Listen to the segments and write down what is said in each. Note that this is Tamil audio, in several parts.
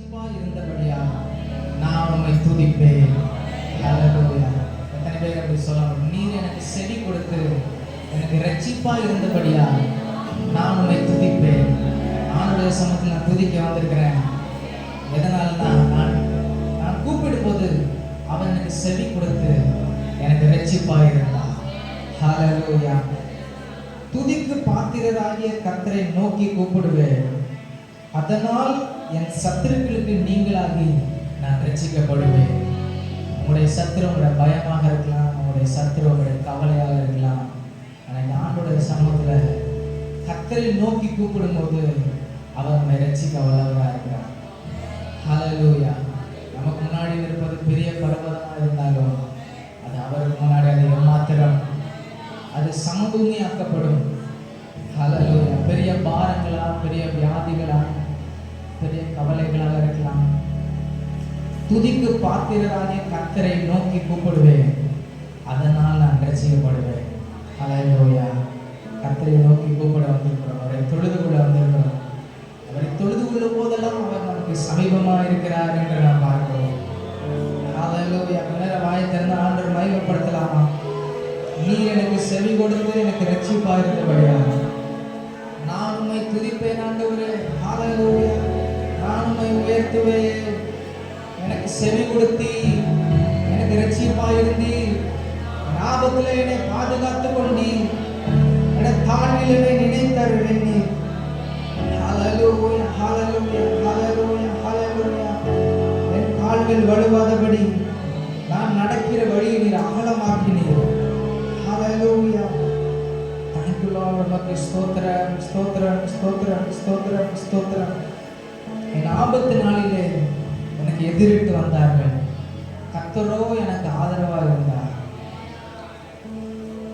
இரட்சிப்பாய் இருந்தபடியா நான் உம்மை துதிப்பேன். ஹல்லேலூயா. எத்தனை பேர் அப்படி சொல்லணும்? நீர் எனக்கு செவி கொடுத்து எனக்கு இரட்சிப்பாய் இருந்தபடியா நான் உம்மை துதிப்பேன். ஆண்டவருடைய சமூகத்தில் நான் துதிக்க வந்திருக்கிறேன். எதனால்னா நான் கூப்பிடும் போது அவர் எனக்கு செவி கொடுத்து எனக்கு இரட்சிப்பாய் இருந்தார். ஹல்லேலூயா. துதிக்கு பாத்திரராகிய கர்த்தரை நோக்கி கூப்பிடுவேன், அதனால் என் சத்துருக்களுக்கு நீங்களாகி நான் ரட்சிக்கப்படுவேன். உங்களுடைய சத்துரு உங்களுடைய பயமாக இருக்கலாம், உங்களுடைய சத்துரு உங்களுடைய கவலையாக இருக்கலாம். ஆனால் ஆண்டவருடைய சமூகத்தில் கர்த்தரை நோக்கி கூப்பிடும்போது அவர் நம்மை ரட்சிக்க வல்லவராக இருக்கிறார். ஹல்லேலூயா. நமக்கு முன்னாடி இருப்பது பெரிய பர்வதமாக இருந்தாலும் அது அவருக்கு முன்னாடி அது ஏமாத்திரம், அது சமபூமியாக்கப்படும். ஹல்லேலூயா. பெரிய பாரங்களா, பெரிய வியாதிகளா, பெரிய கவலைகளாக இருக்கலாம். துதிக்கு பாத்திரராகிய கர்த்தரை நோக்கி கூப்பிடுவேன், அதனால் நான் ரட்சிக்கப்படுவேன். ஹல்லேலூயா. கர்த்தரை நோக்கி கூப்பிட வந்திருக்கிறோம், அவரை தொழுது கொள்ள வந்திருக்கிறோம். அவரை தொழுது கொள்ளும் போதெல்லாம் அவர் நமக்கு சமீபமாக இருக்கிறார் என்று நாம் பார்க்கிறோம். ஹல்லேலூயா. நேரம் வாயை திறந்து ஆண்டவரை மகிமைப்படுத்தலாமா? நீர் எனக்கு செவி கொடுத்து எனக்கு ரட்சிப்பாய் இருந்தபடியா நான் உம்மை துதிப்பேன் ஆண்டவரே. ஹல்லேலூயா. நான் உம்மை உயர்த்துவேன். எனக்கு செவி கொடுத்தி எனக்கு ரட்சிப்பாய் இருந்தி ஆபத்திலே என்னை பாதுகாத்து கொண்டி என தாழ்நிலை நினைத்தருவேன். ஹல்லேலூயா. ஹல்லேலூயா. ஹல்லேலூயா. ஹல்லேலூயா. என் கால்கள் வலுவாதபடி நான் நடக்கிற வழியை நீர் அகலமாக்கினீர். ஹல்லேலூயா. Thank you Lord. உமக்கு ஸ்தோத்திரம், ஸ்தோத்திரம், ஸ்தோத்திரம், ஸ்தோத்திரம், ஸ்தோத்திரம். என் ஆபத்து நாளிலே எனக்கு எதிரிட்டு வந்தார்கள், கர்த்தரோ எனக்கு ஆதரவாக இருந்தார்.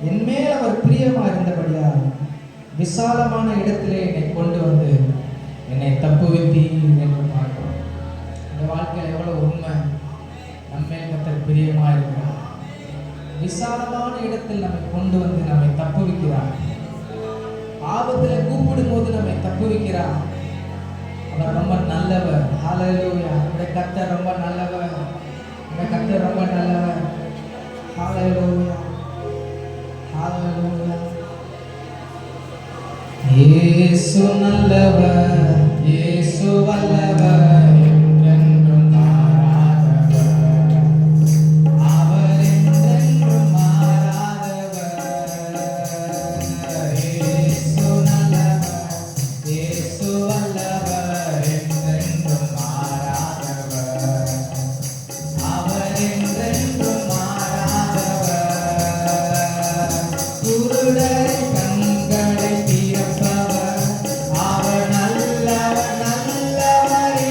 என் மேல் அவர் பிரியமா இருந்தபடியால் விசாலமான இடத்திலே என்னை கொண்டு வந்து என்னை தப்புவித்தீர் என்று பார்க்கிறோம். இந்த வாழ்க்கையில் எவ்வளவு உண்மை. நம்மேல் கர்த்தர் பிரியமா இருக்கிறார். விசாலமான இடத்தில் நம்மை கொண்டு வந்து நம்மை தப்புவிக்கிறார். ஆபத்தில் கூப்பிடும் போது நம்மை தப்புவிக்கிறார். அவர் ரொம்ப நல்லவர். ஹல்லேலூயா. நம்முடைய கர்த்தர் ரொம்ப நல்லவர். நம்முடைய கர்த்தர் ரொம்ப நல்லவர். ஹல்லேலூயா. ஹல்லேலூயா. இயேசு நல்லவர், இயேசு வல்லவர், என்றென்றும் மாறாதவர். அவர் என்றென்றும் மாறாதவர். இயேசு நல்லவர், இயேசு வல்லவர், என்றென்றும் மாறாதவர். அவர் என்றென்றும் மாறாதவர். குருடரை கண்களை திறப்பவர், அவர் நல்லவர், நல்லவரே.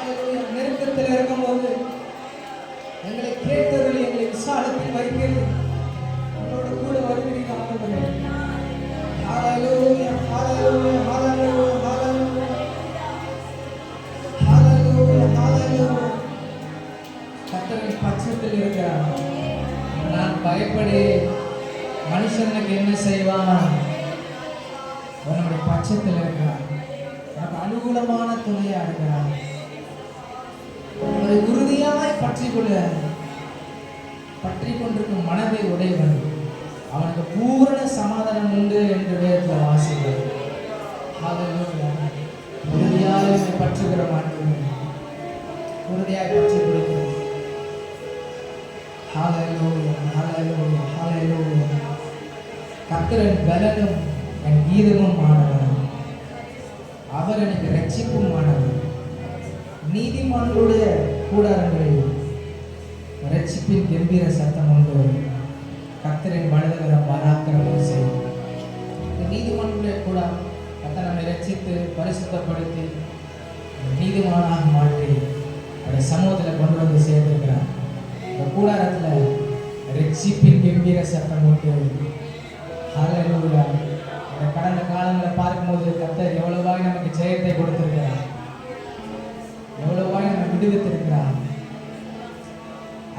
ஹalleluya. நெருக்கத்தில் இருக்கும்போது எங்களை கேட்டவர்கள் எங்களை விசாலத்தில் வைக்கிறது உங்களோட கூட வருகிறீங்க ஆண்டவரே. ஹalleluya ஹalleluya ஹalleluya ஹalleluya ஹalleluya ஹalleluya. கர்த்தரின் பட்சத்தில் இருக்கிறார். நான் பயப்படு, மனுஷனுக்கு என்ன செய்வான்? நம்முடைய பட்சத்தில் இருக்கிறார். நமக்கு அனுகூலமான துணையா இருக்கிறார். அவரை உறுதியாய் பற்றி கொண்டிருக்கும் மனதை உடையவன் அவனுக்கு பூரண சமாதானம் உண்டு என்று வேதத்தில் வாசிக்கிறோம். உறுதியாய் பற்றுகிற மாட்டேன், உறுதியாய் பற்றி கொடுக்கிறோம். கர்த்தரின் பலனும் என் கீதமும் ஆனவர், அவர் எனக்கு ரட்சிப்பும் ஆனவர். நீதிமான்களுடைய கூடாரங்களில் ரட்சிப்பின் கம்பீர சத்தம் உண்டு. கர்த்தரின் வலதுகரம் பராக்கிரமம் செய்யும். நீதிமான்களுடைய கூடாரம் கர்த்தர் நம்மை ரட்சித்து பரிசுத்தப்படுத்தி நீதிமானாக மாற்றி அவருடைய சமூகத்தில் கொண்டு வந்து சேர்ந்திருக்கிறார். இந்த கூடாரத்தில் ரட்சிப்பின் கம்பீர சத்தம் உண்டு. ஹalleluya. இந்த கடந்த காலங்களை பார்க்கும்போது கர்த்தர் எவ்வளவாய் நமக்கு ஜெயத்தை கொடுத்திருக்கிறார், எவ்வளவாய் நம்ம விடுவித்திருக்கிறார்.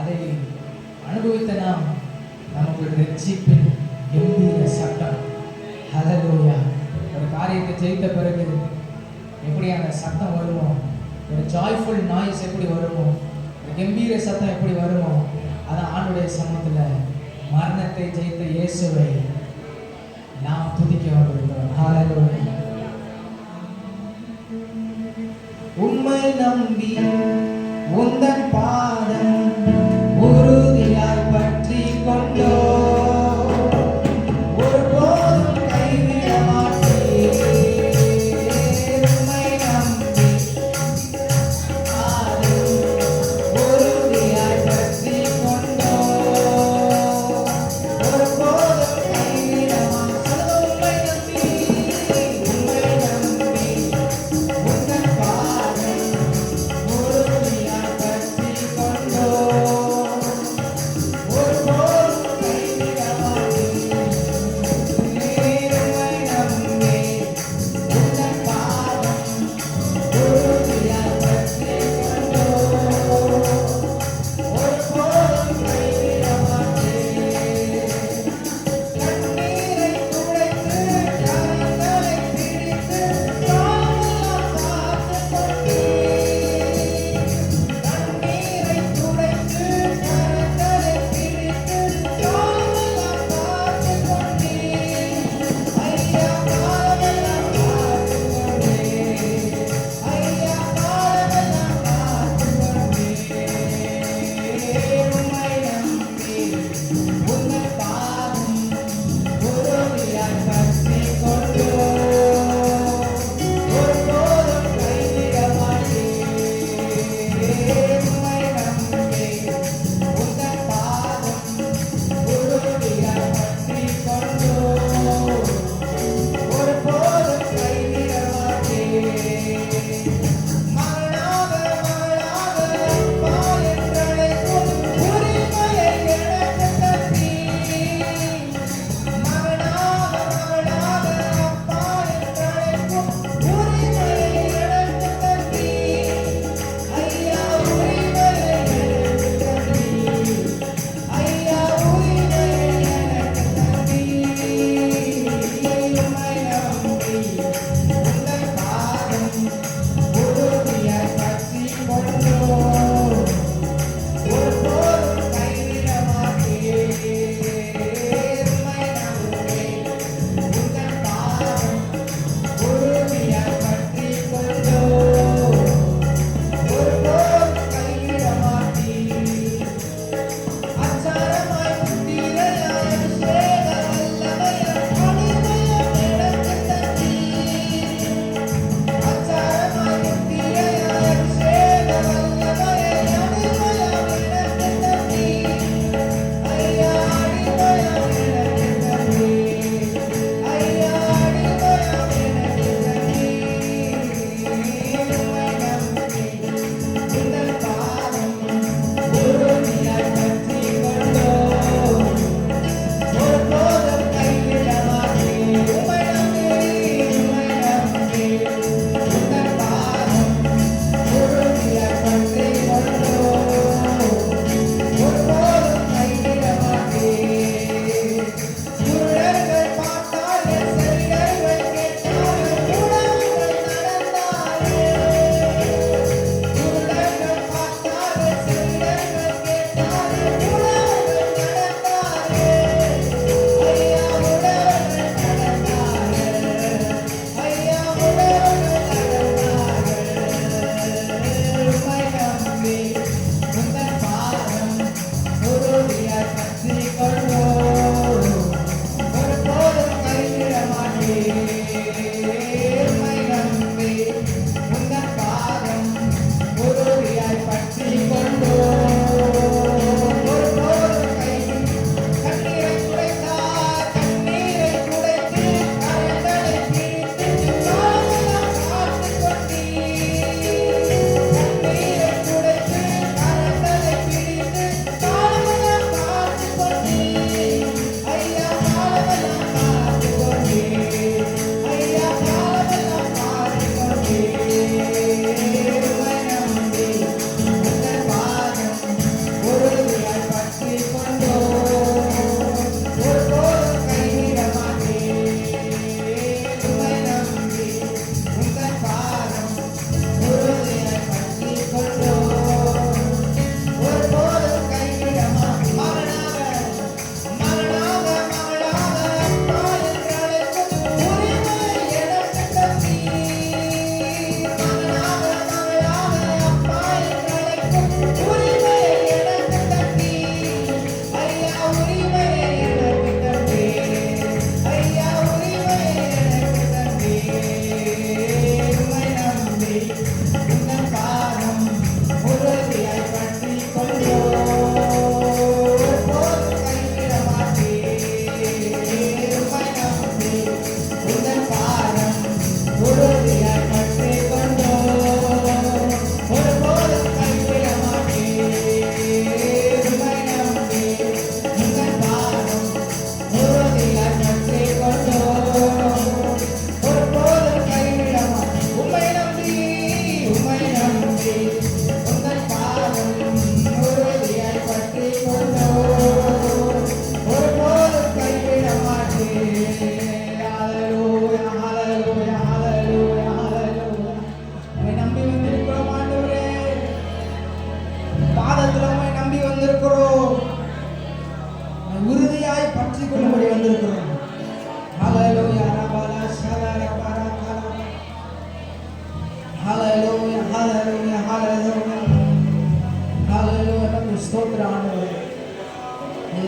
அதை அனுபவித்த நாம் நமக்கு ரட்சிப்பின் கம்பீர சத்தம். ஹalleluya. ஒரு காரியத்தை ஜெயித்த பிறகு எப்படி அந்த சத்தம் வருமோ, ஒரு ஜாய்ஃபுல் நாய்ஸ் எப்படி வருமோ, ஒரு கம்பீர சத்தம் எப்படி வருமோ, அதான் ஆண்டுடைய சமூகத்தில் மரணத்தை ஜெயித்த இயேசுவை நாம் துதிக்க வந்திருக்கிறோம். ஹalleluya. உம்மை நம்பி உந்தன் பாதம் உறுதியாய் பற்றி கொண்டோ, ஒருபோதும் கைவிட மாட்டேன். உம்மை நம்பி பாதம் உறுதியாய் பற்றி கொண்டோ, ஒருபோதும் கைவிட மாட்டேன். உம்மை நம்பி உந்தன் பாதம் உறுதியாய் பற்றி கொண்டோ,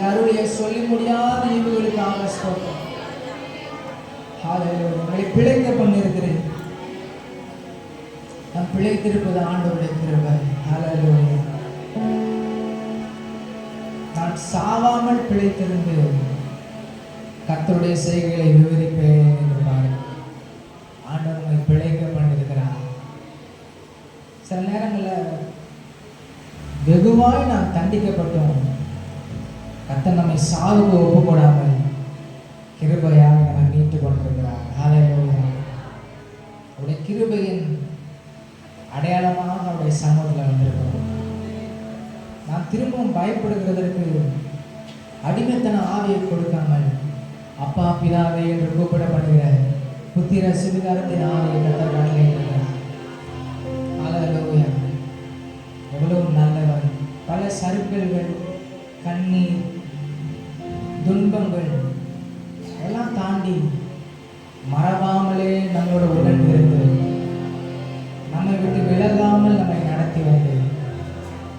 அருளிய சொல்லி முடியாத ஈவுகளுக்காக ஸ்தோத்திரம். ஹalleluya. உங்களை பிழைக்க பண்ணியிருக்கிறேன். நான் பிழைத்திருப்பது ஆண்டவருடைய கிருபை. ஹalleluya. நான் சாவாமல் பிழைத்திருந்து கர்த்தருடைய செய்கைகளை விவரிப்பேன் என்று பாருங்கள். ஆண்டவர் உங்களை பிழைக்க பண்ணியிருக்கிறார். சில நேரங்களில் வெகுவாய் நாம் தண்டிக்கப்பட்டோம். கர்த்தர் நம்மை சாவுக்கு ஒப்பு போடாமல் கிருபையாக நம்மை மீட்டு கொண்டிருக்கிறார். ஹalleluya. அவருடைய கிருபையின் அடையாளமாக அவருடைய சமூகத்தில் வந்திருக்கிறோம். நாம் திரும்பவும் பயப்படுகிறதற்கு அடிமைத்தன ஆவியை கொடுக்காமல் அப்பா பிதாவே என்று கூப்பிடப்படுகிற புத்திர சுவிகாரத்தின் ஆவியை கர்த்தர் கட்டளையிடுகிறார். ஹalleluya. எவ்வளவு நல்லவர். பல சறுக்கல்கள், கண்ணீர், துன்பங்கள் எல்லாம் தாண்டி மறவாமலே நம்மளோட உடன் இருந்து நம்மை விட்டு விலகாமல் நம்மை நடத்தி வந்து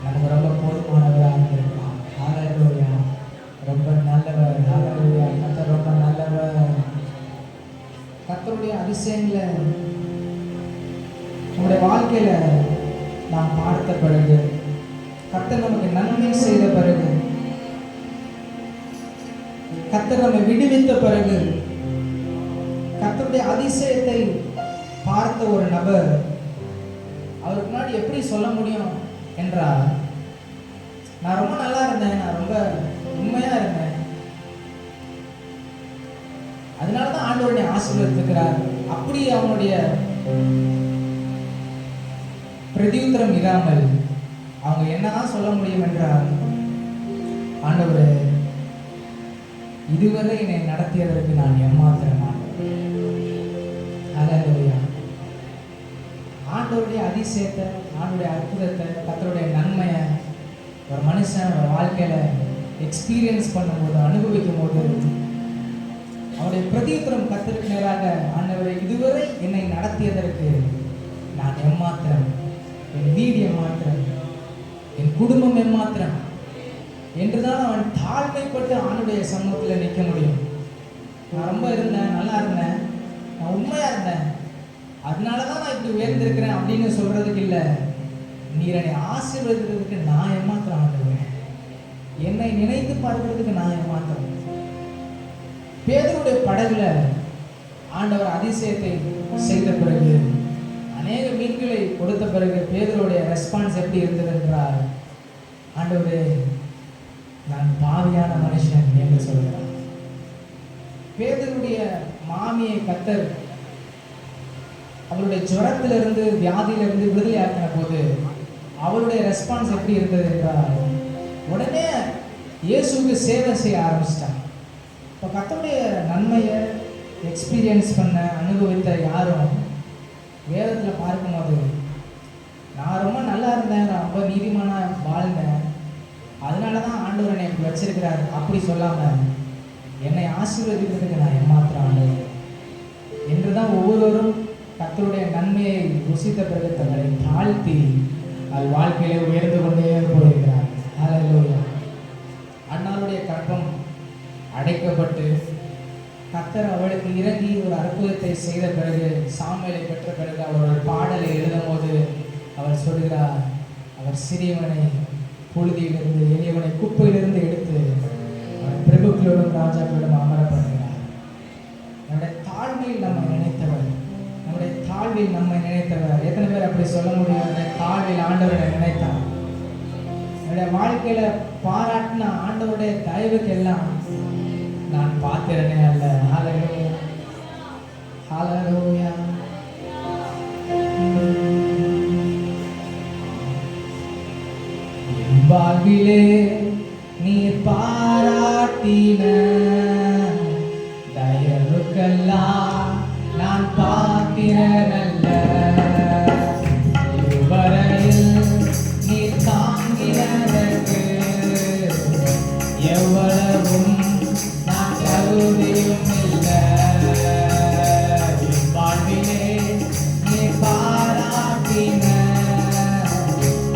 நமக்கு ரொம்ப போதுமானவராக இருக்கலாம். ஹalleluya. ரொம்ப நல்லவர். ஹalleluya. கர்த்தர் ரொம்ப நல்லவர். கர்த்தருடைய அதிசயங்களை நம்முடைய வாழ்க்கையில நாம் பார்த்த பிறகு, கர்த்தர் நமக்கு நன்மை செய்த பிறகு, கர்த்தர் நம்மை விடுவித்த பிறகு, கர்த்தருடைய அதிசயத்தை பார்த்த ஒரு நபர் அவருக்கு முன்னாடி எப்படி சொல்ல முடியும் என்றால், நான் ரொம்ப நல்லா இருந்தேன், நான் ரொம்ப உண்மையா இருந்தேன், அதனாலதான் ஆண்டவருடைய ஆசீர்வதிக்கிறார். அப்படி அவனுடைய பிரதியுத்தரம் இல்லாமல் அவங்க என்னதான் சொல்ல முடியும் என்றால், ஆண்டவரே, இதுவரை என்னை நடத்தியதற்கு நான் ஏமாத்திரமான. ஹalleluya. ஆண்டவருடைய அதிசயத்தை, ஆண்டவருடைய அற்புதத்தை, கர்த்தருடைய நன்மையை ஒரு மனுஷன் ஒரு வாழ்க்கையில எக்ஸ்பீரியன்ஸ் பண்ணும்போது, அனுபவிக்கும் போது, அவருடைய பிரதியுத்தரம் கர்த்தருக்கு நேராக, ஆண்டவரே, இதுவரை என்னை நடத்தியதற்கு நான் ஏமாத்திரம், என் வீடு ஏமாத்திரம், என் குடும்பம் ஏமாத்திரம் என்றுதான் அவன் தாழ்மைப்பட்டு ஆண்டுடைய சமூகத்தில் நிற்க முடியும். நான் ரொம்ப இருந்தேன், நல்லா இருந்தேன், நான் உண்மையா இருந்தேன், அதனாலதான் நான் இப்படி உயர்ந்திருக்கிறேன் அப்படின்னு சொல்றதுக்கு இல்லை. நீர் என்னை ஆசீர்வதிக்கிறதுக்கு நான் ஏமாத்திரம் ஆண்டுவேன், என்னை நினைத்து பார்க்கிறதுக்கு நான் ஏமாத்திரம். பேதுருடைய படகுல ஆண்டவர் அதிசயத்தை செய்த பிறகு, அநேக மீன்களை கொடுத்த பிறகு பேதுருடைய ரெஸ்பான்ஸ் எப்படி இருந்தது என்றால், ஆண்டவரே, நான் பாவியான மனுஷன் என்று சொல்கிறார். பேதுருடைய மாமியை கர்த்தர் அவளுடைய ஜுரத்திலிருந்து, வியாதியிலிருந்து விடுதலை ஆக்கின போது அவளுடைய ரெஸ்பான்ஸ் எப்படி இருந்தது என்றால், உடனே இயேசுவுக்கு சேவை செய்ய ஆரம்பிச்சிட்டான். இப்போ கர்த்தருடைய நன்மையை எக்ஸ்பீரியன்ஸ் பண்ண அனுபவித்த யாரும் வேதத்தில் பார்க்கும்போது, நான் ரொம்ப நல்லா இருந்தேன், நான் ரொம்ப நீதிமானாக வாழ்ந்தேன், அதனால தான் ஆண்டவர் என்னை இப்படி வச்சிருக்கிறார் அப்படி சொல்லாமல், என்னை ஆசீர்வதிக்கிறதுக்கு நான் ஏமாத்திரம் ஆண்டவர் என்று தான் ஒவ்வொருவரும் கர்த்தருடைய நன்மையை ருசித்த பிறகு தங்களை தாழ்த்தி அது வாழ்க்கையிலே உயர்ந்து கொண்டே போயிருக்கிறார். ஹalleluya. அன்னாளுடைய கற்பம் அடைக்கப்பட்டு கர்த்தர் அவளுக்கு இறங்கி ஒரு அற்புதத்தை செய்த பிறகு, சாமுவேலை பெற்ற பிறகு அவர் ஒரு பாடலை எழுதும் போது அவர் சொல்கிறார், அவர் சிறியவனை புழுதியிலிருந்து, எளியவனை குப்பையிலிருந்து எடுத்து அவர் பிரபுக்களோடும் ராஜாக்களோடும் அமர பண்ணுகிறார். நம்முடைய தாழ்மையில் நம்மை நினைத்தவர், நம்முடைய தாழ்வில் நம்மை நினைத்தவர். எத்தனை பேர் அப்படி சொல்ல முடியும்? என்னுடைய தாழ்வில் ஆண்டவரை நினைத்தார். என்னுடைய வாழ்க்கையில பாராட்டின ஆண்டவருடைய தயவுக்கு எல்லாம் நான் பார்க்கிறேனே அல்ல. ஹalleluya. ஹalleluya. வாழ்விலே நீர் பாராட்டின தயவுக்கெல்லாம் நான் பார்க்கிறேனல்ல. இதுவரையில் நீர் தாங்கினதற்கு எவ்வளவும் நான் தகுதியும் இல்லை. வாழ்விலே நீர் பாராட்டின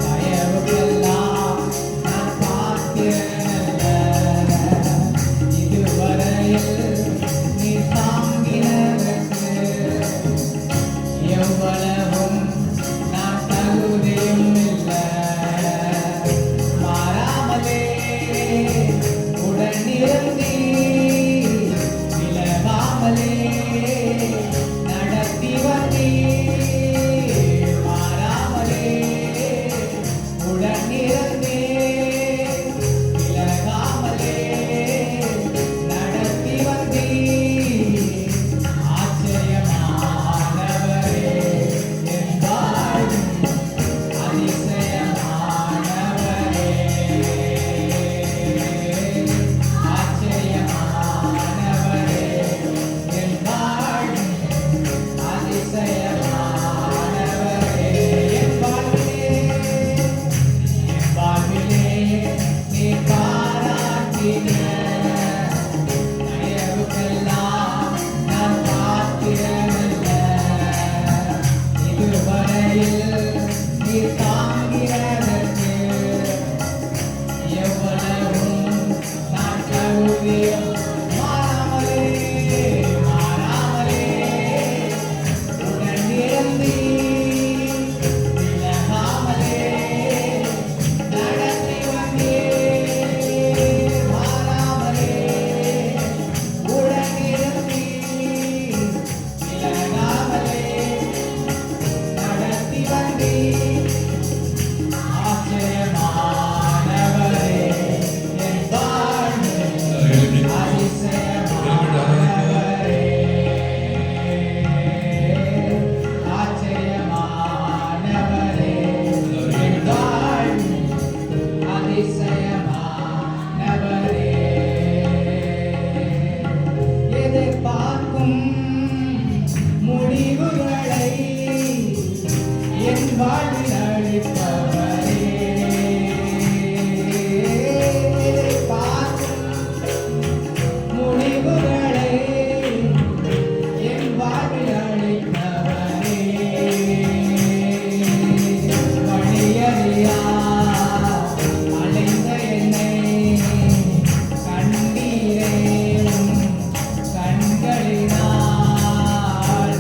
தயவுக்கெல்லாம் நான் பார்க்கிறேனல்ல. பார்க்கிறதற்கு எவ்வளவும் நான் தகுதியும் மாறாமலே உடன் இருந்து விலகாமலே நடத்தி வந்தீர். மாறாமலே உடன் இருந்து விலகாமலே நடத்தி வந்தீர். ஆச்சரியமானவரே என் வாழ்வில் அதிசயமானவரே. ஆச்சரியமானவரே என் வாழ்வில் அதிசயமானவரே. எதிர்பார்க்கும் முடிவுகளை என் வாழ்வில் அளிப்பவரே. எதிர்பார்க்கும் முடிவுகளை என் வாழ்வில் அளிப்பவரே. வழியறியா அலைந்த என்னை கண்டீரே உம் கண்களினால்.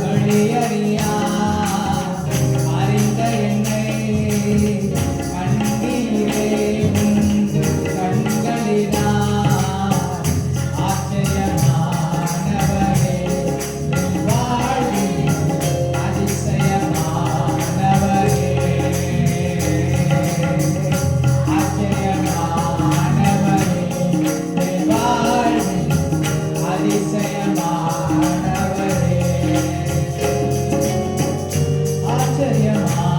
வழியறியா அறிந்த என்னை கண்டீரே உம் கண்களினால். ஆச்சரியமானவரே என் வாழ்வில் அதிசயமானவரே. ஆச்சரியமானவரே என் வாழ்வில் அதிசயமானவரே.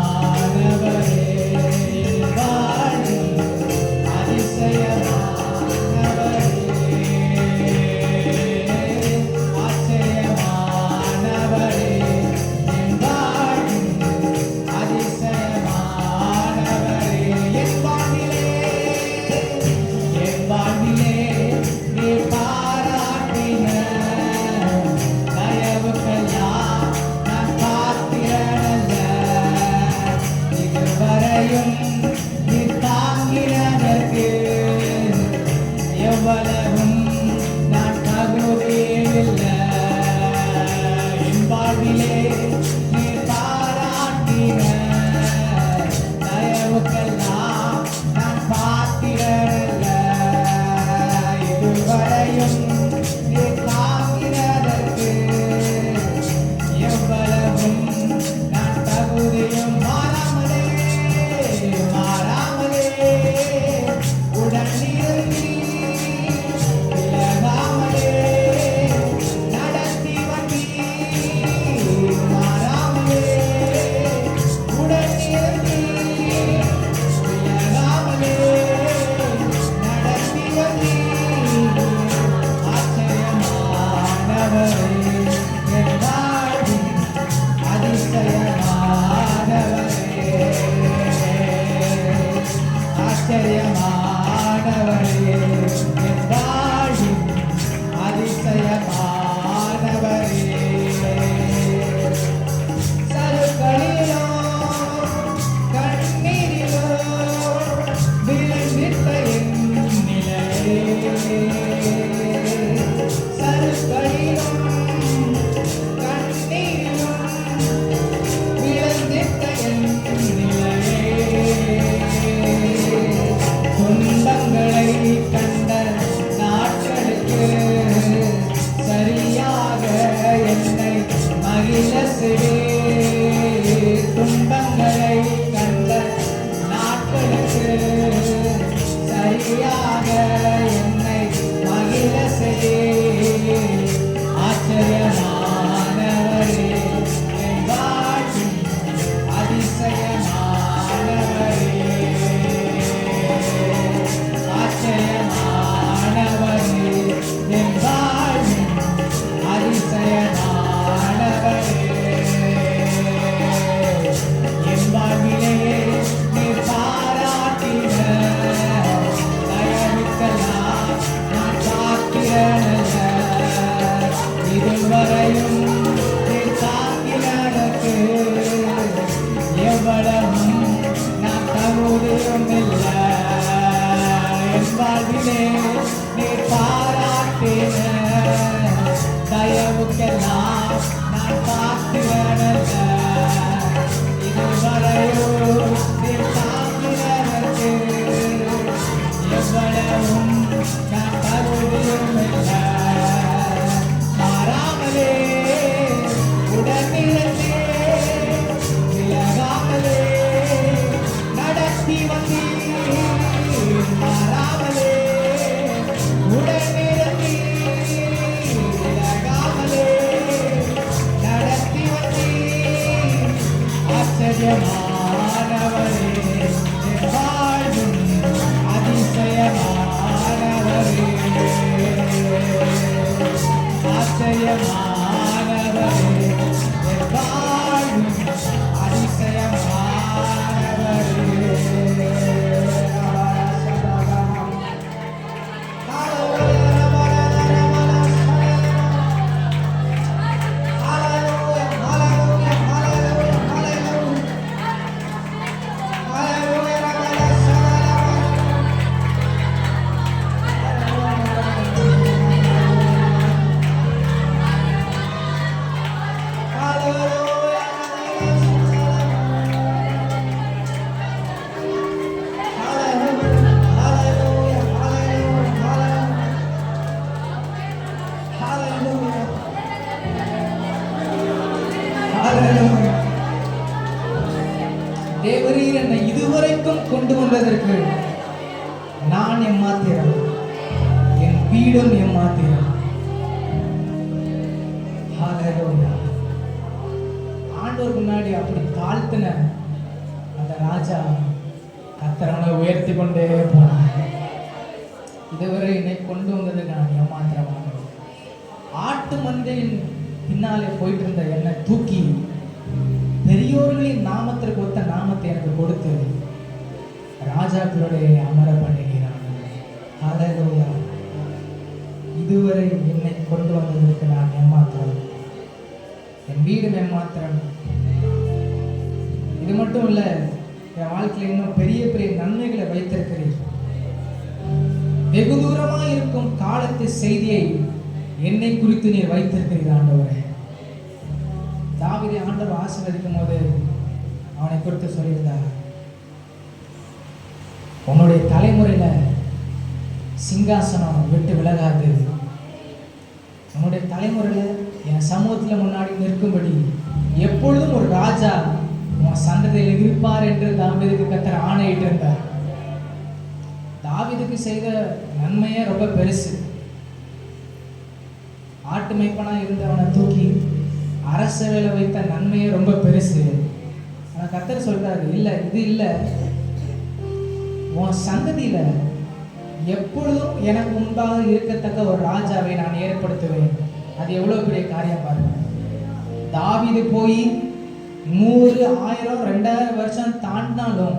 ஆச்சரியமானவரே என் வாழ்வில் அதிசயமானவரே. ஆச்சரியமானவரே என் வாழ்வில் அதிசயமானவரே. என் வாழ்விலே நீ பாராட்டின தயவுக்கெல்லாம் நான் பாத்திரனல்ல. இதுவரையும் நீ தாங்கினதற்கு எவ்வளவும் நான் தகுதியில்லை. என் வாழ்விலே நீ பாராட்டின தயவுக்கெல்லாம் நான் பாத்திரனல்ல. இதுவரையும் நீ தாங்கினதற்கு எவ்வளவும் நான் தகுதியும் மாறாமலே உடன் இருந்து விலகாமலே நடத்தி வந்தீர். மாறாமலே உடன் இருந்து விலகாமலே நடத்தி வந்தீர். ஆச்சரியமானவரே என் வாழ்வில் அதிசயமானவரே. ஆச்சரியமானவரே என் வாழ்வில் அதிசயமானவரே. சருக்களிலோ கண்ணீரிலோ விழுந்திட்ட என் நிலையே. சருக்களிலும் கண்ணீரிலும் விழுந்திட்ட என் நிலையே. துன்பங்களை கண்ட தகுதியும் இல்லை என் வாழ்விலே நீ பாராட்டின தயவுக்கெல்லாம் நான் பார்க்கிறேன் இதுவரையும் நீ தாங்கினதற்கு எவ்வளவும் நான் தகுதியும் இல்லை மாறாமலே உடனிருந்தே விலகாமலே நடத்தி வந்தீர் மாறாமலே உடனிருந்தே விலகாமலே நடத்தி வந்தீர் ஆச்சரியமானவரே என் வாழ்வும் அதிசயமானவரே ஆச்சரியமானவரே என் வாழ்வும் தேவரீர் என்னை இதுவரைக்கும் கொண்டு வந்ததற்கு நான் எம்மாத்திரம், என் வீடும் எம்மாத்திரம். ஹல்லேலூயா. ஆண்டவர் முன்னாடி அப்படி தாழ்த்தின அந்த ராஜா கர்த்தரை உயர்த்தி கொண்டே போனார். இதுவரை என்னை கொண்டு வந்தது நான் ஏமாத்திரமாக ஆட்டு மந்தையின் பின்னாலே போயிட்டு இருந்த என்னை தூக்கி பெரியோர்களின் நாமத்திற்கு ஒத்த நாமத்தை எனக்கு கொடுத்து ராஜாக்களுடைய அமர பண்ணுகிறான். ஹல்லேலூயா. இதுவரை என்னை கொண்டு வந்ததற்கு நான் ஏமாத்திரம், என் வீடு ஏமாத்திரம். இது மட்டும் இல்ல, என் வாழ்க்கையில் இன்னும் பெரிய பெரிய நன்மைகளை வைத்திருக்கிறேன். வெகு தூரமாக இருக்கும் காலத்து செய்தியை என்னை குறித்து நீர் வைத்திருக்கிறீர் ஆண்டவரே. தாவீதை ஆண்டவர் ஆசீர்வதிக்கும் போது அவனை குறித்து சொல்லியிருந்தார், உன்னுடைய தலைமுறையில சிங்காசனம் விட்டு விலகாது, உன்னுடைய தலைமுறையில என் சமூகத்துல முன்னாடி நிற்கும்படி எப்பொழுதும் ஒரு ராஜா உன் சந்ததியில் இருப்பார் என்று தாவீதுக்கு கர்த்தர் ஆணையிட்டு இருந்தார். தாவீதுக்கு செய்த நன்மையே ரொம்ப பெருசு. ஆட்டு மேய்ப்பனா இருந்தவனை தூக்கி அரச வேலை வைத்த நன்மையே ரொம்ப பெருசு. ஆனா கர்த்தர் சொல்றாரு, இல்ல இது இல்ல, உன் சந்ததியில எப்பொழுதும் எனக்கு முன்பாக இருக்கத்தக்க ஒரு ராஜாவை நான் ஏற்படுத்துவேன். அது எவ்வளவு பெரிய காரியம் பாருங்க. தாவீது போய் 100, 1000, 2000 வருஷம் தாண்டினாலும்,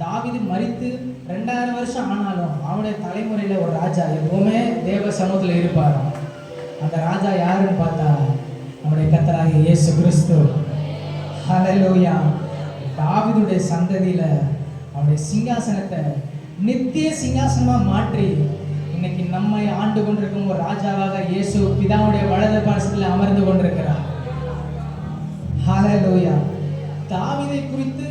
தாவீது மரித்து 2000 வருஷம் ஆனாலும் அவனுடைய தலைமுறையில ஒரு ராஜா எப்பவுமே தேவ சமூகத்தில் இருப்பார். அந்த ராஜா யாருன்னு பார்த்தா நம்முடைய கர்த்தராகிய இயேசு கிறிஸ்து. ஹல்லேலூயா. தாவீதுடைய சந்ததியில அவருடைய சிங்காசனத்தை நித்திய சிங்காசனமா மாற்றி இன்னைக்கு நம்மை ஆண்டு கொண்டிருக்கும் ஒரு ராஜாவாக இயேசு பிதாவுடைய வலது பாரசத்தில் அமர்ந்து கொண்டிருக்கிறார். ஹல்லேலூயா. தாவீதை குறித்து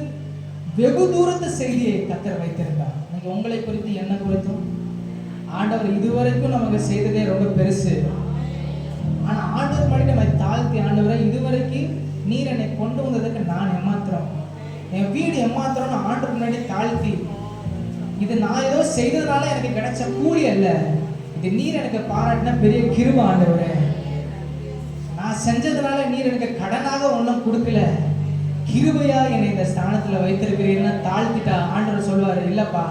வெகு தூரத்து செய்தியை கர்த்தர் வைத்திருந்தார். இன்னைக்கு உங்களை குறித்து என்ன குறித்தும் ஆண்டவர் இதுவரைக்கும் நமக்கு செய்ததே ரொம்ப பெருசு. ஆனா ஆண்டவர் மாதிரி நம்ம தாழ்த்தி, ஆண்டவரை இதுவரைக்கும் நீர் என்னை கொண்டு வந்ததுக்கு நான் ஏமாத்திரம், என் வீடு ஏமாத்திரம்னு ஆண்டவர் முன்னாடி தாழ்த்தி, இது நான் ஏதோ செய்ததுனால எனக்கு கிடைச்ச கூலி அல்ல, இது நீர் எனக்கு பாராட்டின பெரிய கிருபை ஆண்டவரே. நான் செஞ்சதுனால நீர் எனக்கு கடனாக ஒன்றும் கொடுக்கல, கிருபையா என்னை இந்த ஸ்தானத்துல வைத்திருக்கிறீன்னு தாழ்த்திட்டா ஆண்டவர் சொல்வாரு, இல்லப்பா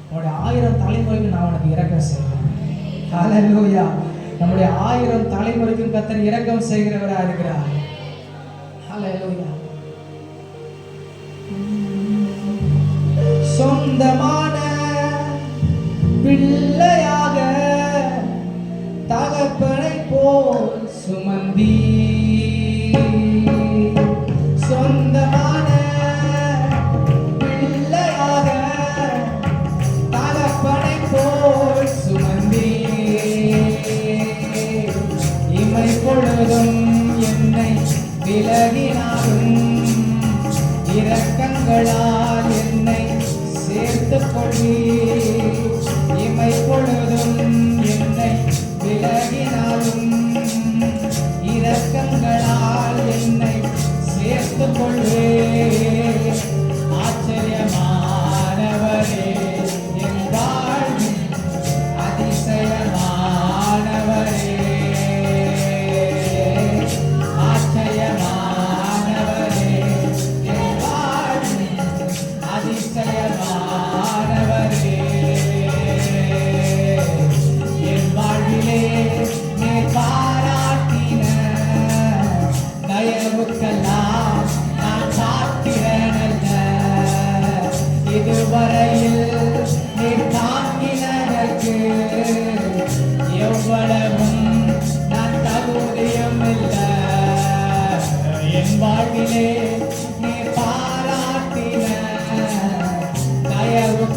உன்னுடைய 1000 தலைமுறைக்கு நான் உனக்கு இரக்கம் செய்வேன். ஹல்லேலூயா. நம்முடைய 1000 தலைமுறைக்கும் கர்த்தர் இரக்கம் செய்கிறவரா இருக்கிறார். ஹல்லேலூயா. சொந்தமான பிள்ளையாக தகப்பனை போல் சுமந்தி, சொந்தமான பிள்ளையாக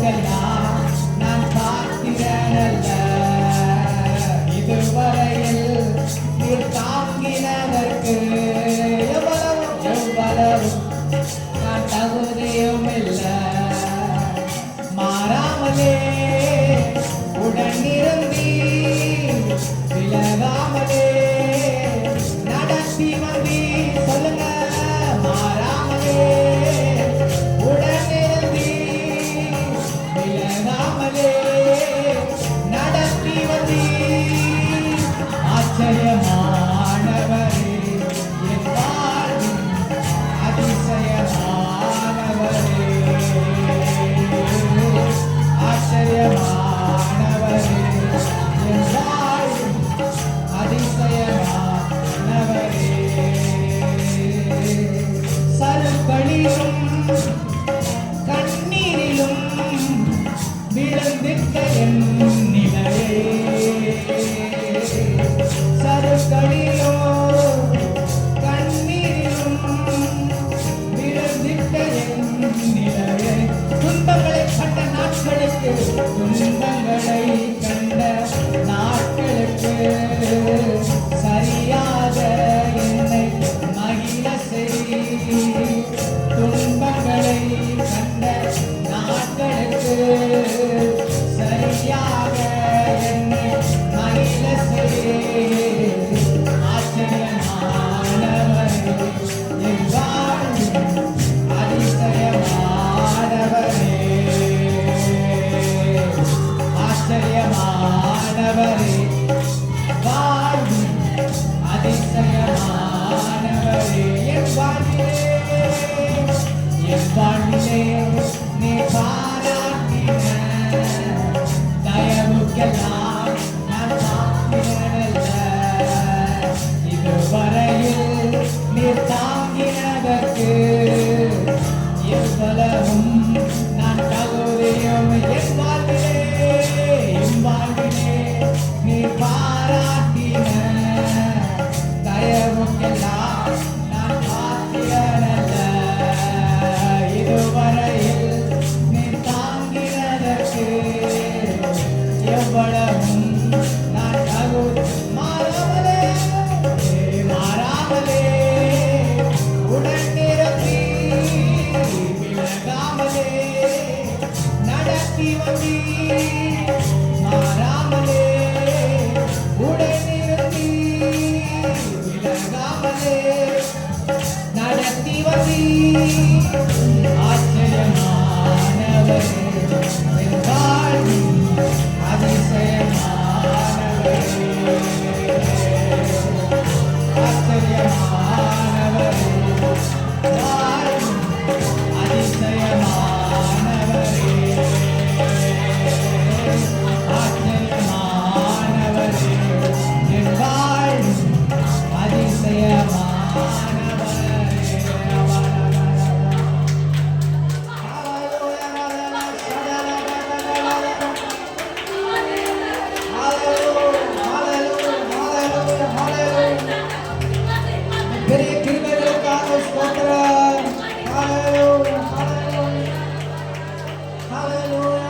தயவுக்கெல்லாம் நான் பாத்திரனல்ல. இதுவரையில் நீர் தாங்கினதற்கு எவ்வளவு நான் தகுதியும் இல்லை. மாறாமலே உடனிருந்தி விலகாமலே நடத்தி வந்தி. சொல்லுங்க, மாறாமலே உடனிருந்தி விலகாமலே நடத்தி வந்தி. ஆச்சரியமானவரே, என் வாழ்வின் அதிசயமானவரே. ஆச்சரியமானவரே, என் வாழ்வின் அதிசயமானவரே. சருக்களிலும் கண்ணீரிலும் விழுந்திட்ட என் நிலையே. சருக்களிலோ கண்ணீரிலும் விழுந்திட்ட என் நிலையே. துன்பங்களை கண்ட நாட்களுக்கு, துன்பங்களை கண்ட நாட்களுக்கு சரியாக என்னை மகிழ செய். துன்பங்களை கண்ட நாட்களுக்கு சரியாக என்னை மகிழ செய். ஆச்சரியமானவரே, என் வாழ்வின் அதிசயமானவரே. ஆச்சரியமானவரே, வாழ்வின் அதிசயமானவரே. என் வாழ்விலே, என் வாழ்விலே நீ பாராட்டின தயவுக்கெல்லாம் நான் பாத்திரனல்ல. இதுவரையில் நீர் தாங்கினதற்கு எவ்வளவும் நான் தகுதியும். என் வாழ்விலே, என் வாழ்விலே நீ பாராட்டின தயவுக்கெல்லாம் நான் பாத்திரனல்ல. இதுவரையில் நீ தாங்கினதற்கு எவ்வளவும் நான் தகுதி. மாறாமலே மாறாமலே உடனிருந்தி விலகாமலே நடத்தி வந்தி. மாறாமலே உடனிருந்தி விலகாமலே நடத்தி வந்தி. ஆச்சரியமானவரே, என் வாழ்வின் அதிசயமானவரே. ஆச்சரியமானவரே, வாழ்வின் அதிசயமானவரே. ஆச்சரியமானவரே, என் வாழ்வின் அதிசயமானவரே. பெரிய கிருபைகளுக்காக ஸ்தோத்திரம். ஹல்லேலூயா, ஹல்லேலூயா, ஹல்லேலூயா,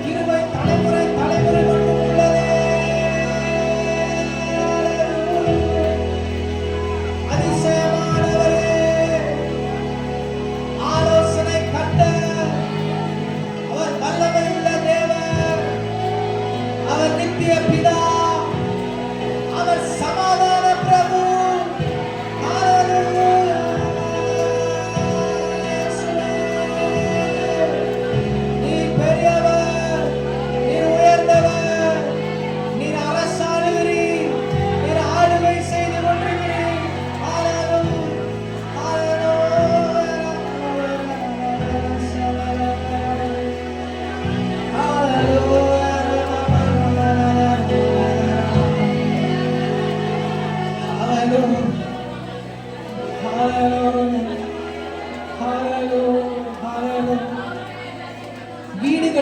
கிருபை தலை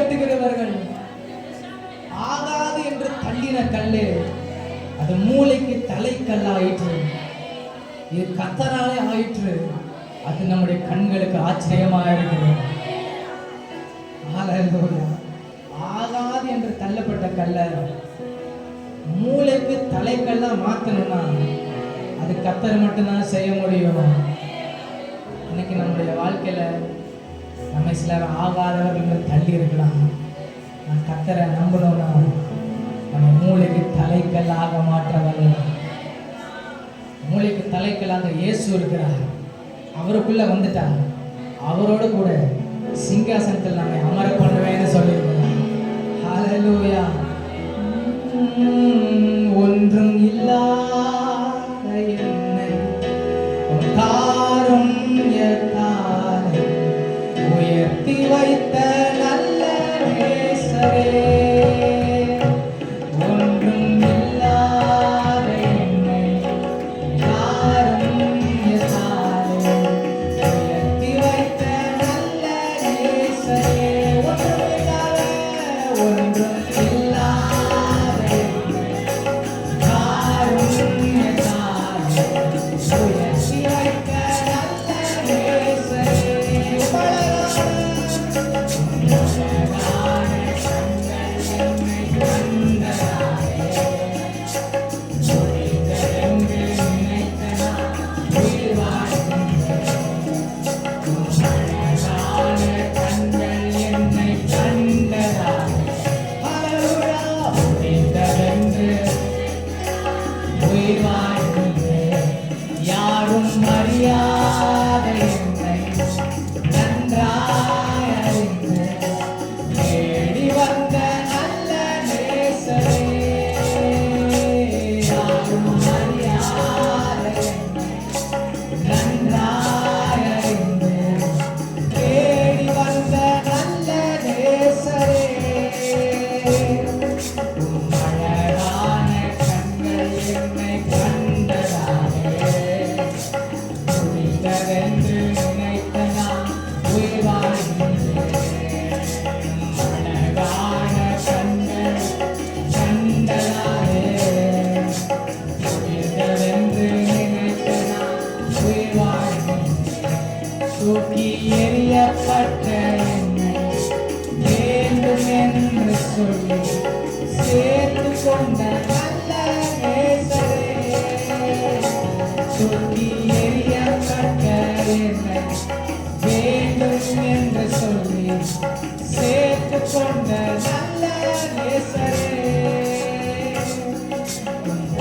கட்டுகிறவர்கள் ஆகாது என்று தள்ளின கல்லு அது மூளைக்கு தலைக்கல்லாயிற்று. இது கத்தராலே ஆயிற்று. அது நம்முடைய கண்களுக்கு ஆச்சரியமாக இருக்கிறது. ஆகாது என்று தள்ளப்பட்ட கல்ல மூளைக்கு தலைக்கல்லா மாத்தணும்னா அது கத்தர் மட்டும்தான் செய்ய முடியும். இன்னைக்கு நம்முடைய வாழ்க்கையில நம்ம சிலர் ஆகாதவர்கள் தள்ளி இருக்கலாம். நான் கத்தரை நம்பணும்னா நம்ம மூளைக்கு தலைக்கல்லாக மாற்ற வல்ல. மூளைக்கு தலைக்கல்லாக இயேசு இருக்கிறார். அவருக்குள்ள வந்துட்டா அவரோடு கூட சிங்காசனத்தில் நம்மை அமர பண்ணுவேன்னு சொல்லியிருக்கிறார். ஹல்லேலூயா. ஒன்றும் இல்லாத என்னை காருண்யத்தாலே உயர்த்தி வைத்த நல்ல நேசரே. ஒன்றும் இல்லாத என்னை காருண்யத்தாலே உயர்த்தி வைத்த நல்ல நேசரே. ஒன்றும் இல்லாத என்னை காருண்யத்தாலே உயர்த்தி வைத்த நல்ல நேசரே. யாரும் அறியாத என்னை நன்றாய் அறிந்து தேடி வந்த நல்ல நேசரே. யாரும் அறியாத என்னை நன்றாய் அறிந்து தேடி வந்த நல்ல நேசரே. அழகான கண்கள் என்னை கண்டதாலே புரிந்ததென்று நினைத்த நான் உயிர் வாழ்கின்றேன். அழகான கண்கள் கண்டதாலே புரிந்ததென்று நினைத்த நான் உயிர் வாழ்கின்றேன். தூக்கி எறியப்பட்ட என்னை வேண்டும் என்று சொல்லி சேர்த்து கொண்ட நல்ல நேசரே. தூக்கி எறியப்பட்ட என்னை வேண்டும் என்று சொல்லி சேர்த்து கொண்ட நல்ல நேசரே.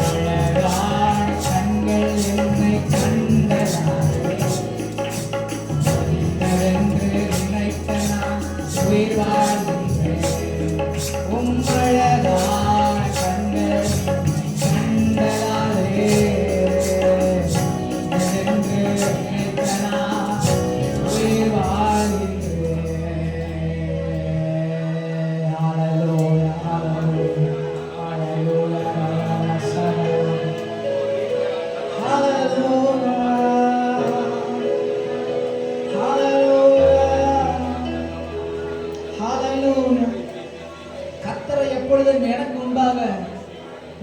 அழகான கண்கள் என்னை கண்டதாலே புரிந்ததென்று நினைத்த நான் உயிர் வாழ்கின்றேன். அழகான கண்கள் கண்டதாலே புரிந்ததென்று நினைத்த நான் உயிர் வாழ்கின்றேன். ஹல்லேலூயா, ஹல்லேலூயா, ஹல்லேலூயா, ஹல்லேலூயா, ஹல்லேலூயா. கர்த்தரை எப்பொழுதும் எனக்கு முன்பாக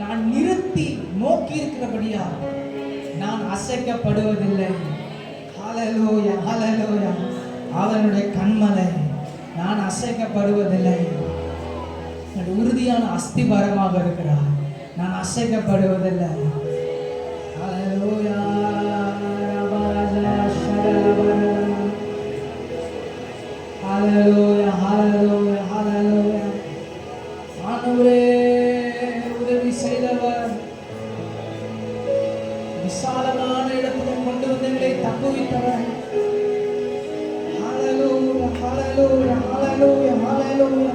நான் நிறுத்தி நோக்கி இருக்கிறபடியா நான் அசைக்கப்படுவதில்லை. ஹல்லேலூயா, ஹல்லேலூயா. அவனுடைய கண்மலை நான் அசைக்கப்படுவதில்லை. உறுதியான அஸ்திபாரமாக இருக்கிறார். நான் அசைக்கப்படுவதில்லை. ஹல்லேலூயா. ஹல்லேலூயா, ஹல்லேலூயா, ஹல்லேலூயா. ஆண்டவரே உதவி செய்தவர், விசாலமான இடத்துக்கு கொண்டு வந்து எங்களை தப்புவித்தவர். ஹல்லேலூயா, ஹல்லேலூயா, ஹல்லேலூயா, ஹல்லேலூயா.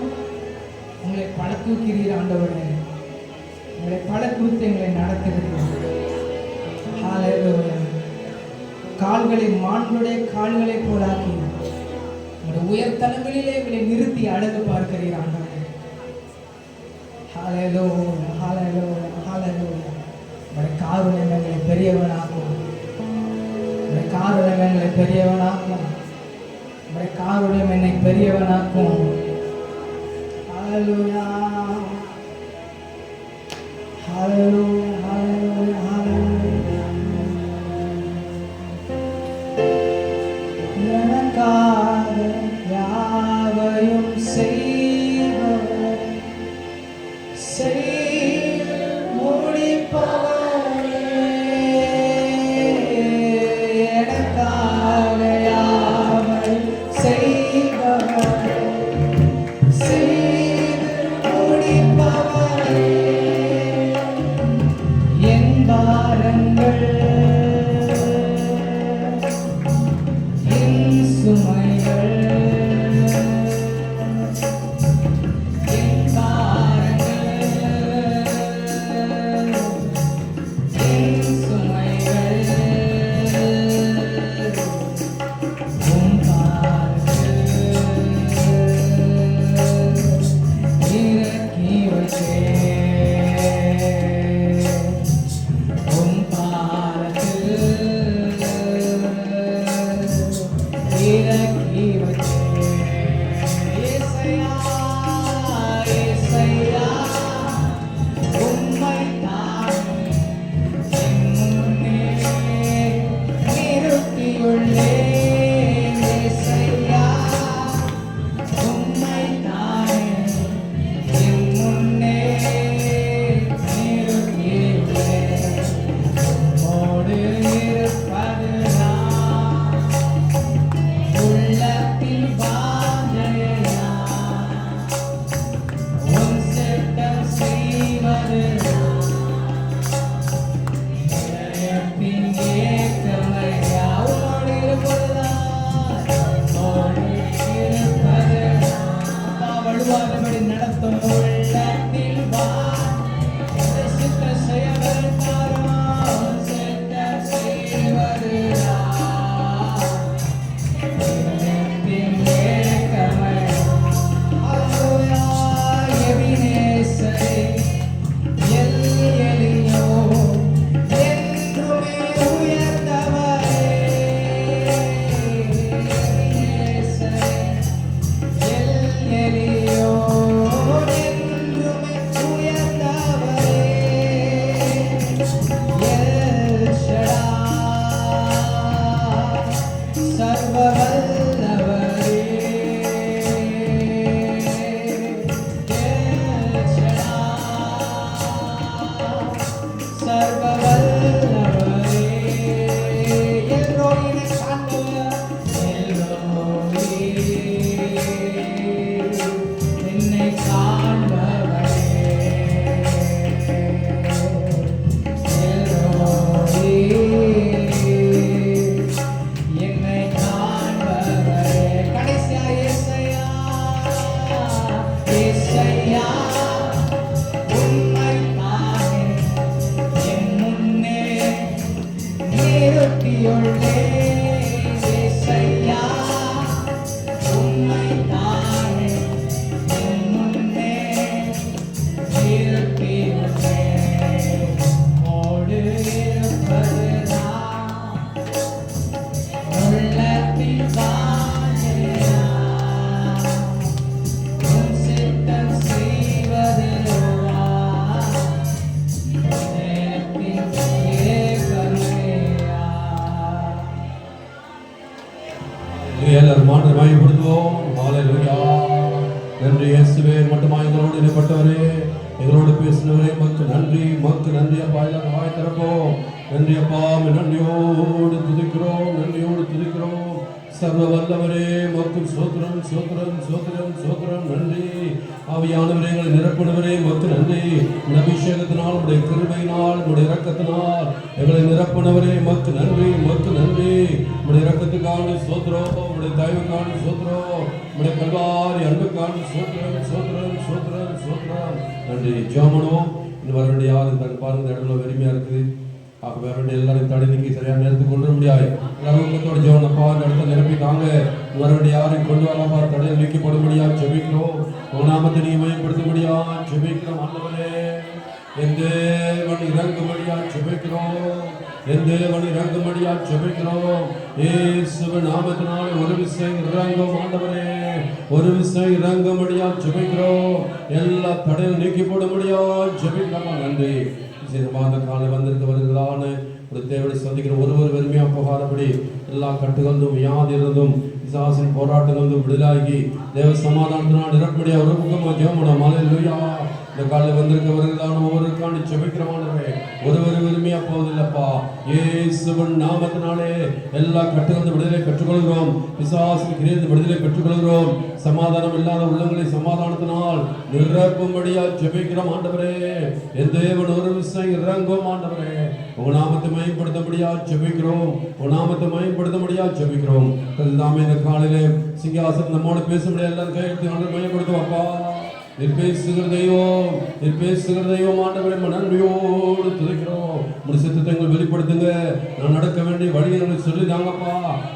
உங்களை பழக்குகிறீர் ஆண்டவரே. உங்களை பழக்குவித்து எங்களை நடத்துகிறீர். ஹல்லேலூயா. கால்களை மான்களுடைய கால்களை போலாக்கி உயர்தலங்களிலே எங்களை நிறுத்தி அழகு பார்க்கிறீர் ஆண்டவரே. ஹல்லேலூயா, ஹல்லேலூயா, ஹல்லேலூயா. உங்களுடைய காருண்யம் எங்களை பெரியவனாக்கும். உங்களுடைய காருண்யம் எங்களை பெரியவனாக்கும். உங்களுடைய காருண்யம் என்னை பெரியவனாக்கும். Hallelujah. Hallelujah. Hallelujah. Hallelujah. எனக்காக யாவையும் செய்பவர், செய்து முடிப்பவரே. எனக்காக யாவையும் செய்பவர், செய்து முடிப்பவரே. என் பாரங்கள் சுமைகள் என் பாரங்கள் என் சுமைகள் உம் பாரங்கள் இறக்கி வைத்தேன். உம் பாரங்கள் இறக்கி வைத்தேன். இயேசையா, இயேசையா, உம்மைத்தான் என் முன்னே நிறுத்தியுள்ளேன். இயேசையா, உம்மைத்தான் என் முன்னே நிறுத்தியுள்ளேன். உம்மோடு இருப்பது நான் உள்ளத்தில் வாஞ்சையா, உன் சித்தம் செய்வது இதயத்தின் ஏக்கமையா. உம்மோடு இருப்பதுதான், உம்மோடு இருப்பதுதான் வலுவானபடி நடத்தும் உள்ளத்தில் உன் சித்தம் செய்வதுதான், உன் சித்தம் செய்வதுதான் இதயத்தின் ஏக்கமையா. Hallelujah. எபினேசரே, எல் எலியோ, என்றுமே உயர்ந்தவரே. எபினேசரே, எல் எலியோ, என்றுமே உயர்ந்தவரே. எல் ஷடாய், சர்வ வல்லவரே. எல் ஷடாய், சர்வ வல்லவரே. எல்லோரின் காண்பவர், எல்லோரி என்னை காண்பவரே. எல்லோரி என்னை காண்பவரே. கடைசியா இயேசையா, இயேசையா, உம்மைத்தானே என் முன்னே நிறுத்தியுள்ளேன். இயேசையா, உம்மைத்தானே என் முன்னே நிறுத்தியுள்ளேன். உம்மோடு இருப்பதுதான் உள்ளத்தில் வாஞ்சையா, உன் சித்தம் செய்வதுதான் இதயத்தின் ஏக்கமையா. எல்லாரும் ஆண்டவரை மகிமைப்படுத்துவோம். ஹalleluya. நன்றி இயேசுவே, மட்டுமாய் எங்களோடு இடைப்பட்டவரே, எங்களோடு பேசினவரே, மக்கு நன்றி, மக்கு நன்றி அப்பா. எல்லாரும் வாய் திறப்போம். நன்றி அப்பா, நன்றியோடு துதிக்கிறோம், நன்றியோடு துதிக்கிறோம். சர்வ வல்லவரே, மக்கு சோத்திரம், சோத்திரம், சோத்திரம், சோத்திரம். நன்றி ஆவியானவரே, எங்களை நிரப்பினவரே, மக்கு நன்றி. இந்த அபிஷேகத்தினால், உடைய கிருபையினால், உடைய இரக்கத்தினால் எங்களை நிரப்பினவரே, மக்கு நன்றி, மக்கு நன்றி. உடைய இரக்கத்துக்கான சோத்திரம், உடைய தயவுக்கான சோத்திரம், உடைய கல்வாரி அன்புக்கான சோத்திரம், சோத்திரம், சோத்திரம், சோத்திரம். நன்றி. ஜெபம் இன்னும் வர வேண்டிய யாரும் தன் பாருங்க, இடத்துல வெறுமையா இருக்குது. ஆக வேற வேண்டிய எல்லாரும் தடை நீக்கி சரியான நேரத்துக்கு கொண்டு வர முடியாது. எல்லாரும் ஊக்கத்தோட ஜெபனப்பா, இந்த இடத்த நிரப்பி தாங்க. வர வேண்டிய யாரையும் கொண்டு வரலாமா, தடையில் நீக்கப்பட முடியாது. ஜெபிக்கிறோம். உன் நாமத்தை நீ மயப்படுத்த முடியாது. ஜெபிக்கிறோம். ஆண்டவரே, என் தேவன் இறங்கும்படியா ஜெபிக்கிறோம். என் தேவன் இறங்கும்படியா ஜெபிக்கிறோம். இயேசுவின் நாமத்தினாலே ஒரு விசை இறங்கும் ஆண்டவரே. ஒரு விசை இறங்கும்படியா ஜெபிக்கிறோம். எல்லா தடையும் நீக்கி போடும்படியா ஜெபிக்கிறோம். நன்றி. விசேஷமாக காலை வந்திருக்க வருகிறான ஒரு தேவனை சந்திக்கிற ஒருவர் வெறுமையா போகாதபடி எல்லா கட்டுகளும் வியாதி இருந்தும் பிசாசின் போராட்டங்களும் விடுதலாகி தேவ சமாதானத்தினால் நிரப்படியா ஒரு முகமாக ஜெபம் ஹல்லேலூயா. இந்த காலையில் வந்திருக்க வருகிறதான ஒவ்வொருக்காண்டி ஜெபிக்கிறவானவே ஒருவர் விரும்பியா போவதில்லப்பா. இயேசுவின் நாமத்தினாலே எல்லா கட்டுகளும் விடுதலை பெற்றுக்கொள்கிறோம். பிசாசின் கிரியையிலிருந்து விடுதலை பெற்றுக்கொள்கிறோம். சமாதானம் இல்லாத உள்ளங்களை சமாதானத்தினால் நிரப்பும்படியா ஜெபிக்கிறோம் ஆண்டவரே. என் தேவன் ஒரு விஷயம் இறங்கும் ஆண்டவரே. உங்க நாமத்தை மயப்படுத்தபடியா ஜெபிக்கிறோம். உங்க நாமத்தை மயப்படுத்தபடியா ஜெபிக்கிறோம். எல்லாமே இந்த காலையிலே சிங்காசனம் நம்மோட பேசும்படியா எல்லாரும் கையெழுத்து ஆண்டவர் மயப்படுத்துவாப்பா. நீர் பேசுகிற தெய்வம் ஆண்டவரே, நன்றியோடு துதிக்கிறோம். உங்களுடைய சித்தத்தை எங்களை வெளிப்படுத்துங்க. நான் நடக்க வேண்டிய வழியை எங்களுக்கு சொல்லி தாங்கப்பா,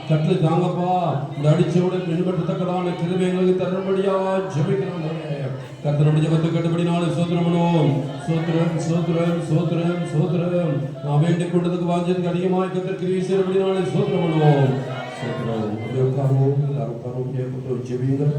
கற்று தாங்கப்பா. இந்த அடிச்சோட பின்பற்றத்தக்கதான கிருபை எங்களுக்கு தரும்படியா ஜெபிக்கிறோம். கர்த்தருடைய ஜெபத்தை கேட்டபடி நாளை சோத்திரம் பண்ணுவோம். சோத்திரம் சோத்திரம் சோத்திரம் சோத்திரம். நான் வேண்டிக் கொண்டதுக்கு வாஞ்சதுக்கு அதிகமாக கர்த்தர் கிரியை செய்யபடி நாளை சோத்திரம் பண்ணுவோம். சோத்திரம். எல்லாரும் உட்காருவோம். ஜெபிங்க.